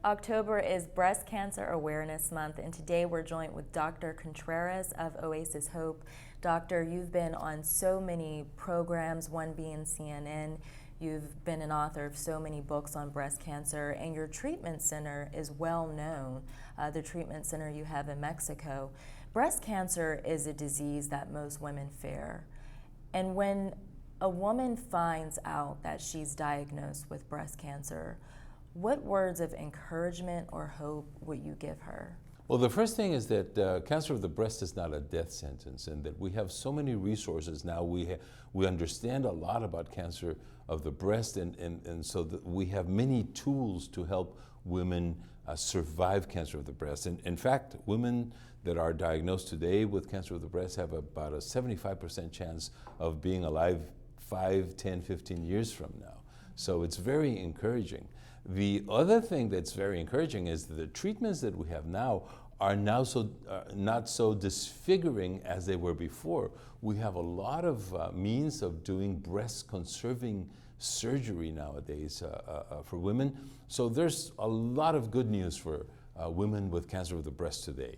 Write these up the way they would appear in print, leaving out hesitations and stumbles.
October is Breast Cancer Awareness Month, and today we're joined with Dr. Contreras of Oasis Hope. Doctor, you've been on so many programs, one being CNN. You've been an author of so many books on breast cancer, and your treatment center is well known, the treatment center you have in Mexico. Breast cancer is a disease that most women fear. And when a woman finds out that she's diagnosed with breast cancer, what words of encouragement or hope would you give her? Well, the first thing is that cancer of the breast is not a death sentence, and that we have so many resources now. We understand a lot about cancer of the breast, and so that we have many tools to help women survive cancer of the breast. And in fact, women that are diagnosed today with cancer of the breast have about a 75% chance of being alive 5, 10, 15 years from now. So it's very encouraging. The other thing that's very encouraging is that the treatments that we have now are now not so disfiguring as they were before. We have a lot of means of doing breast conserving surgery nowadays for women. So there's a lot of good news for women with cancer of the breast today.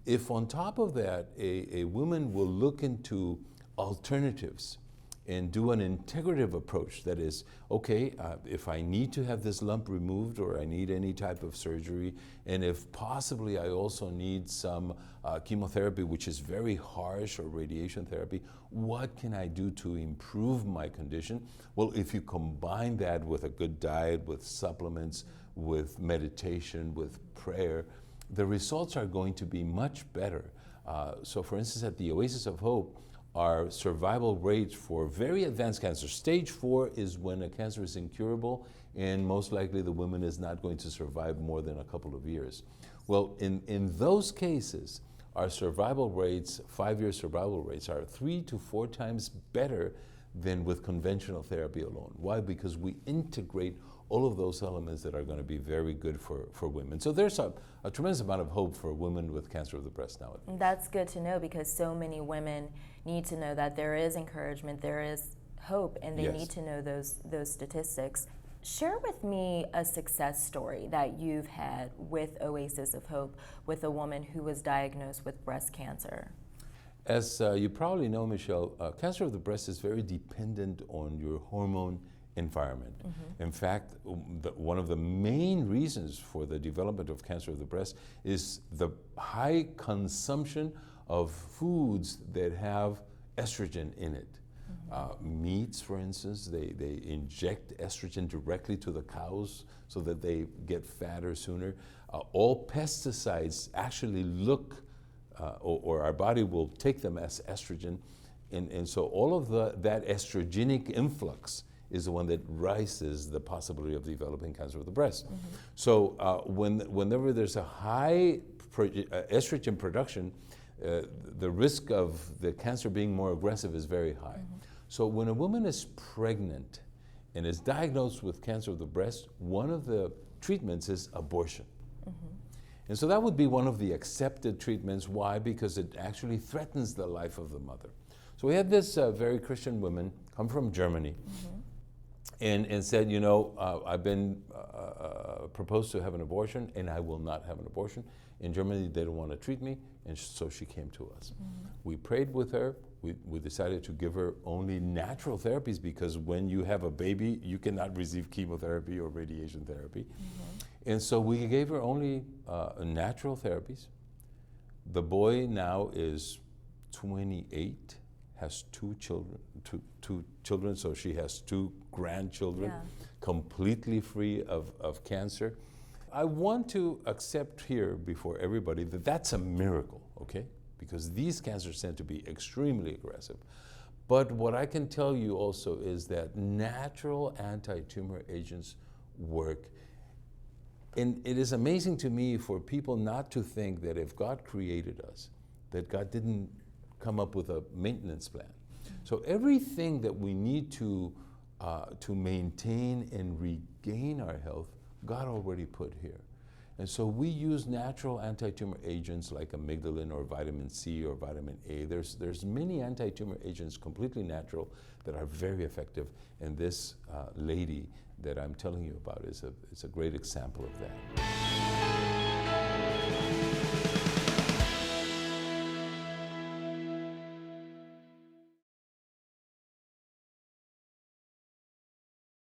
If on top of that, a woman will look into alternatives and do an integrative approach. That is, okay, if I need to have this lump removed or I need any type of surgery, and if possibly I also need some chemotherapy, which is very harsh, or radiation therapy, what can I do to improve my condition? Well, if you combine that with a good diet, with supplements, with meditation, with prayer, the results are going to be much better. So for instance, at the Oasis of Hope, our survival rate for very advanced cancer, stage 4 is when a cancer is incurable, and most likely the woman is not going to survive more than a couple of years. Well, in those cases, our survival rates, 5-year survival rates, are 3 to 4 times better than with conventional therapy alone. Why? Because we integrate all of those elements that are going to be very good for women. So there's a tremendous amount of hope for women with cancer of the breast nowadays. That's good to know, because so many women need to know that there is encouragement, there is hope, and they need to know those statistics. Share with me a success story that you've had with Oasis of Hope with a woman who was diagnosed with breast cancer. As you probably know, Michelle, cancer of the breast is very dependent on your hormone environment. Mm-hmm. In fact, one of the main reasons for the development of cancer of the breast is the high consumption of foods that have estrogen in it. Mm-hmm. Meats, for instance, they inject estrogen directly to the cows so that they get fatter sooner. All pesticides actually look, or our body will take them as estrogen, and so all of that estrogenic influx is the one that rises the possibility of developing cancer of the breast. Mm-hmm. So whenever there's a high estrogen production, the risk of the cancer being more aggressive is very high. Mm-hmm. So when a woman is pregnant and is diagnosed with cancer of the breast, one of the treatments is abortion. Mm-hmm. And so that would be one of the accepted treatments. Why? Because it actually threatens the life of the mother. So we had this very Christian woman come from Germany. Mm-hmm. And said, you know, I've been proposed to have an abortion, and I will not have an abortion. In Germany, they don't want to treat me, and so she came to us. Mm-hmm. We prayed with her. We decided to give her only natural therapies, because when you have a baby, you cannot receive chemotherapy or radiation therapy. Mm-hmm. And so we gave her only natural therapies. The boy now is 28. Has 2 children, so she has 2 grandchildren, completely free of cancer. I want to accept here before everybody that that's a miracle, okay? Because these cancers tend to be extremely aggressive. But what I can tell you also is that natural anti-tumor agents work. And it is amazing to me for people not to think that if God created us, that God didn't come up with a maintenance plan. So everything that we need to maintain and regain our health, God already put here. And so we use natural anti-tumor agents like amygdalin or vitamin C or vitamin A. There's many anti-tumor agents completely natural that are very effective. And this lady that I'm telling you about is a great example of that.